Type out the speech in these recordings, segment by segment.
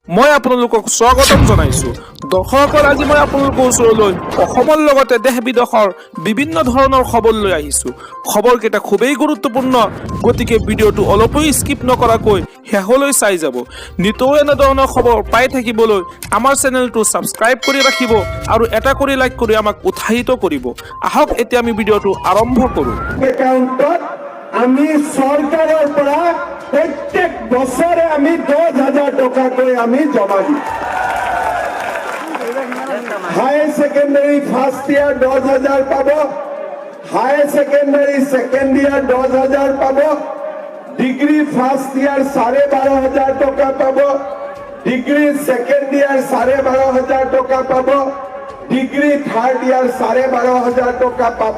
মই আপোনালোকক স্বাগতম জনাইছো। দৰ্শকৰ আজি মই আপোনালোকৰ ওচৰলৈ অসমৰ লগতে দেশ বিদেশৰ বিভিন্ন ধৰণৰ খবৰ লৈ আহিছো। খবৰকেইটা খুবেই গুৰুত্বপূৰ্ণ, গতিকে ভিডিঅ'টো অলপো স্কিপ নকৰাকৈ শেষলৈ চাই যাব। নিতৌ এনেধৰণৰ খবৰ পাই থাকিবলৈ আমাৰ চেনেলটো ছাবস্ক্ৰাইব কৰি ৰাখিব আৰু এটা কৰি লাইক কৰি আমাক উৎসাহিত কৰিব। আহক এতিয়া আমি ভিডিঅ'টো আৰম্ভ কৰোঁ। আমি সৰকাৰেৰ পৰা প্রত্যেক বছরে আমি 10,000 টাকাকৈ আমি জমা দিই। হায়ার সেকেন্ডারি ফার্স্ট ইয়ার 10,000 পাব, হায়ার সেকেন্ডারি সেকেন্ড ইয়ার 10,000 পাব, ডিগ্রি ফার্স্ট ইয়ার 12,500 টাকা পাব, ডিগ্রি সেকেন্ড ইয়ার 12,500 টাকা পাব, ডিগ্রি থার্ড ইয়ার 12,500 টাকা পাব।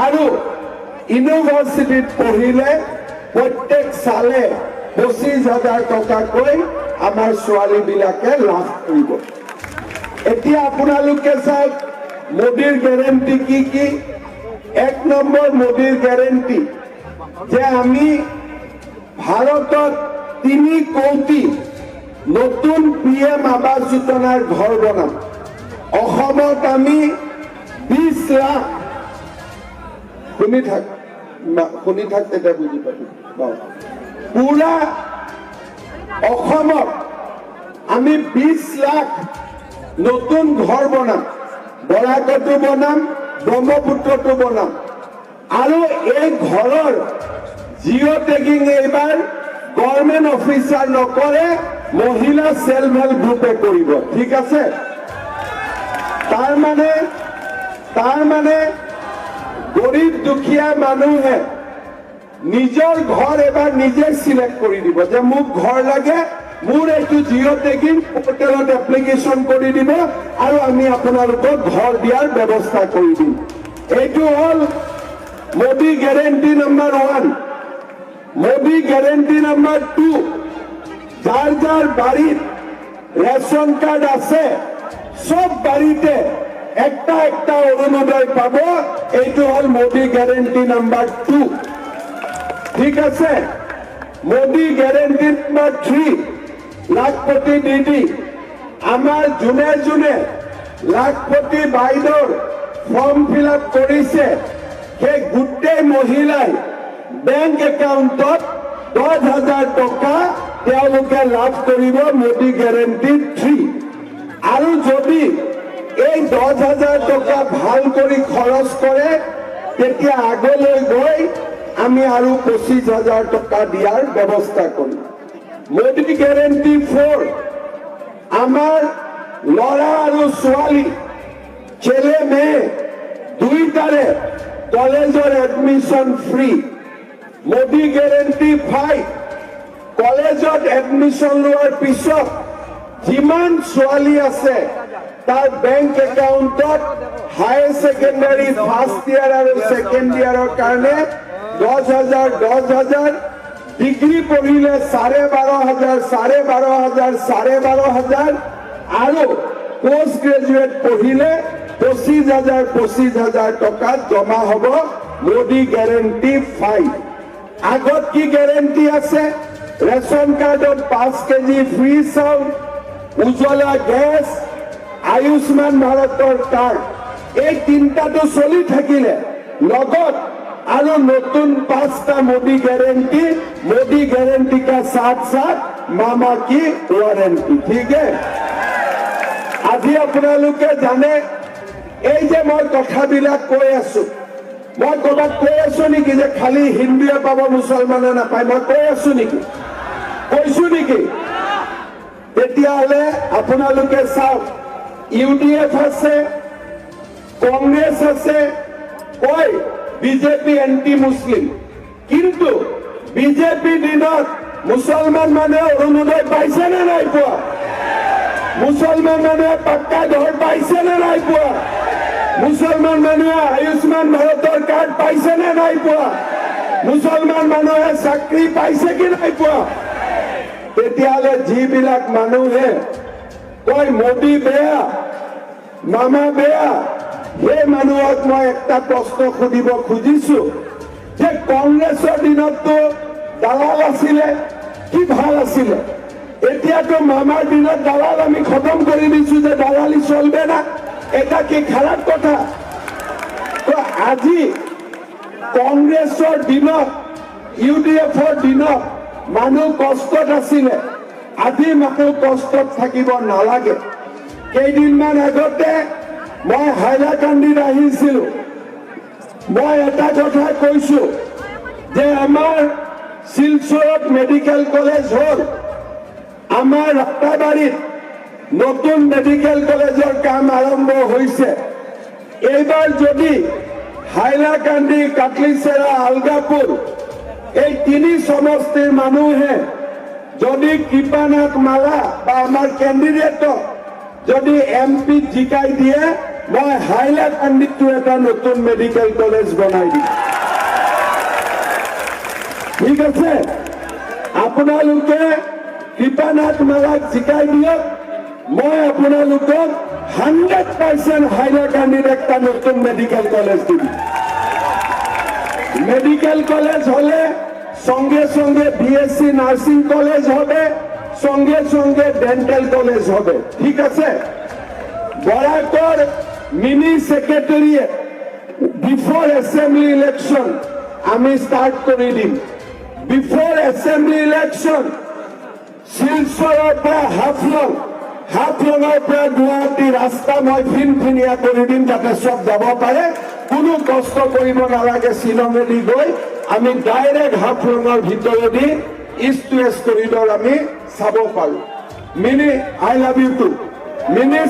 আৰু ইউনিভাৰ্সিটিত পঢ়িলে প্ৰত্যেক সালে 25,000 টাকাকৈ আমাৰ ছোৱালী বিলাকে লাভ কৰিব। এতিয়া আপোনালোকে চাওক মোদীৰ গ্যাৰেন্টি কি কি। এক নম্বৰ মোদীৰ গ্যাৰেন্টি যে আমি ভাৰতত 3 কোটি নতুন PM আৱাস যোজনাৰ ঘৰ বনাম। অসমত আমি 20 লাখ শুনি থাক তেতিয়া বুজি পাবি। পুৰা অসমত আমি 20 লাখ নতুন ঘৰ বনাম, বৰাকতো বনাম, ব্ৰহ্মপুত্ৰতো বনাম। আৰু এই ঘৰৰ জিঅ' টেগিং এইবাৰ গভৰ্ণমেণ্ট অফিচাৰ নকৰে, মহিলা সেলফ হেল্প গ্ৰুপে কৰিব। ঠিক আছে? তাৰ মানে গৰিব দুখীয়া মানুহে নিজৰ ঘৰ এবাৰ নিজে সিলেক্ট কৰি দিব যে মোক ঘৰ লাগে, মোৰ এইটো জিঅ' টেগিং পোৰ্টেলত এপ্লিকেশ্যন কৰি দিব আৰু আমি আপোনালোকক ঘৰ দিয়াৰ ব্যৱস্থা কৰি দিম। এইটো হ'ল মোদী গ্যাৰেন্টি নম্বৰ 1। মোদী গ্যাৰেন্টি নম্বৰ 2, যাৰ যাৰ বাৰীত ৰেশন কাৰ্ড আছে সব বাড়িতে একটা একটা অরুণোদয় পাব। এইটো হল মোদী গ্যারেন্টি নাম্বার 2। ঠিক আছে? মোদী গ্যারেন্টি নাম্বার 3, লাখপতি দিদি। আমার যোনে যোনে লাখপতি বাইদেউৰ ফৰ্ম ফিল আপ কৰিছে সেই গোটেই মহিলাই বেংক একাউণ্টত 10,000 টকা তেওঁলোকে লাভ কৰিব মোদী গ্যাৰেন্টি 3। আৰু যদি এই 10,000 টকা ভাল কৰি খৰচ কৰে তেতিয়া আগলৈ গৈ আমি আৰু 25,000 টকা দিয়াৰ ব্যৱস্থা কৰিম। মোদী গ্যাৰেন্টি 4, আমাৰ ল'ৰা আৰু ছোৱালী ছেলে মেয়ে দুইটাৰে কলেজৰ এডমিশন ফ্ৰী। মোদী গ্যাৰেন্টি 5, কলেজত এডমিশন লোৱাৰ পিছত যিমান ছোৱালী আছে তাৰ বেংক একাউণ্টত হায়াৰ সেকেন্ডাৰি ফাৰ্স্ট ইয়াৰ আৰ সেকেন্ড ইয়াৰেৰ কাৰণে 10,000, ডিগ্ৰি পড়িলে 12,500, 12,500 আৰু পোস্ট গ্রাজুয়েট পড়িলে 25,000 টাকা জমা হব মোদী গ্যারেন্টি 5। আগত কি গ্যারেন্টি আছে? রেশন কার্ডত 5 কেজি ফ্রি চাউল, উজ্জ্বলা গ্যাস, আয়ুষ্মান ভাৰতৰ কাৰ্ড, এই তিনটাটো চলি থাকিলে লগত আৰু নতুন 5টা মোদী গ্যারেন্টি। মোদী গ্যারেন্টি কা সাথ সাথ মামা কি ওয়ারেন্টি। ঠিক আছে? আজি আপোনালোকে জানে এই যে মই কথাবিলাক কৈ আছো, মই ক'ৰবাত কৈ আছো নেকি যে খালি হিন্দুৱে পাব মুছলমানে নাপায়? মই কৈ আছো নেকি? কৈছো নেকি? তেতিয়াহ'লে আপোনালোকে চাওক, ইউডিএফ আছে, কংগ্রেস আছে, কয় বিজেপি এন্টি মুসলিম। কিন্তু বিজেপি দিনত মুসলমান মানুহে অৰুণোদয় পাইছে নে নাই পোৱা? মুসলমান মানুহে পাক্কা ঘৰ পাইছে নে নাই পোৱা? মুসলমান মানুহে আয়ুষ্মান ভাৰতৰ কাৰ্ড পাইছে নে নাই পোৱা? মুসলমান মানুহে চাকৰি পাইছে কি নাই পোৱা? তেতিয়াহ'লে যিবিলাক মানুহে কয় মোদী বেয়া, মামা বেয়া, সেই মানুহক মই একটা প্ৰশ্ন সুধিব খুজিছো যে কংগ্ৰেছৰ দিনততো দালাল আছিলে, কি ভাল আছিলে? এতিয়াতো মামার দিনত দালাল আমি খতম করে দিচ্ছি যে দালালি চলবে না, এটা কি খারাপ কথা? তো আজি কংগ্ৰেসৰ দিনত ইউডিএফৰ দিনত মানুহ কষ্টত আছিলে, আজি মানুহ কষ্টত থাকিব নালাগে। কেইদিনমান আগতে মই হাইলাকান্দিত আহিছিলো, মই এটা কথা কৈছো যে আমাৰ শিলচৰত মেডিকেল কলেজ হল, আমাৰ ৰাতাবাৰীত নতুন মেডিকেল কলেজৰ কাম আৰম্ভ হৈছে। এইবাৰ যদি হাইলাকান্দি, কাটলিচেৰা, আলগাপুৰ এই তিনি সমষ্টিৰ মানুহে যদি কৃপানাথ মালা বা আমাৰ কেণ্ডিডেটক যদি এমপি জিকাই দিয়ে, মই হাইলাকান্দিতো এটা নতুন মেডিকেল কলেজ বনাই দিম। ঠিক আছে, আপোনালোকে কৃপানাথ মালাক জিকাই দিয়ক, মই আপোনালোকক 100% হাইলাকান্দিত একটা নতুন মেডিকেল কলেজ দিব। মেডিকেল কলেজ হলে সঙ্গে সঙ্গে বিএসসি নার্সিং কলেজ হবে, সঙ্গে সঙ্গে ডেন্টাল কলেজ হবে। ঠিক আছে, Barakar mini secretariat before assembly election আমি স্টার্ট করে দিম। বিফোর অ্যাসেম্বলি ইলেকশন শিলচৰৰ পৰা হাফলঙৰ পৰা গুৱাহাটী ৰাস্তা মই ফিনফিনীয়া কৰি দিম, যাতে চব যাব পাৰে, কোনো কষ্ট কৰিব নালাগে। শ্বিলঙেদি গৈ আমি ডাইৰেক্ট হাফলঙৰ ভিতৰেদি ইষ্ট টু ৱেষ্ট কৰিডৰ আমি চাব পাৰো। Mini I love you to mini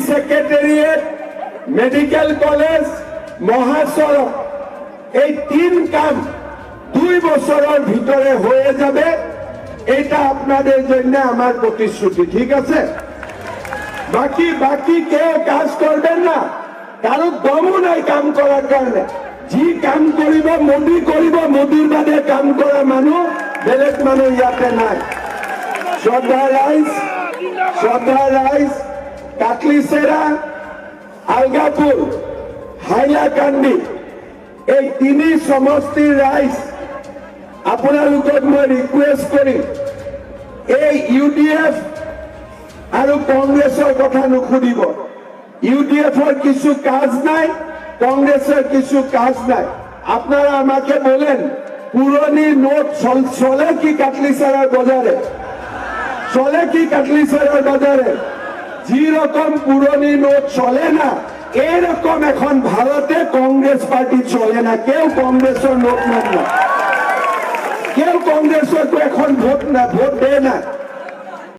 secretariat medical college, মহাসড়ক, এই তিন কাম 2 বছরের ভিতরে হয়ে যাবে। এটা আপনাদের জন্য আমার প্রতিশ্রুতি। ঠিক আছে, বাকি কেউ কাজ করবেন না, কারো দমও নাই কাম করার কারণে। যি কাম করিব মোদী করিব, মোদীর বাদে কাম করা মানুষ বেলেগ মানুষ ইয়াতে নাই। শ্রদ্ধা রাইস, কাটলিচেরা, আলগাপুর, হাইলাকান্দি এই তিনি সমষ্টিৰ ৰাইজ আপোনালোকক মই ৰিকুৱেষ্ট কৰিম, এই ইউডিএফ আৰু কংগ্ৰেছৰ কথা নুসুধিব। ইউডিএফৰ কিছু কাজ নাই, কংগ্রেসের কিছু কাজ নাই। আপনারা আমাকে বলেন, পুরনি নোট চলে কি কাটলিচেরার বাজারে? চলে কি কাটলিচেরার বাজারে? যেরকম পুরনি নোট চলে না, এরকম এখন ভারতে কংগ্রেস পার্টি চলে না। কেউ কংগ্রেসের নোট নেন না, কেউ কংগ্রেসের এখন ভোট দেয় না।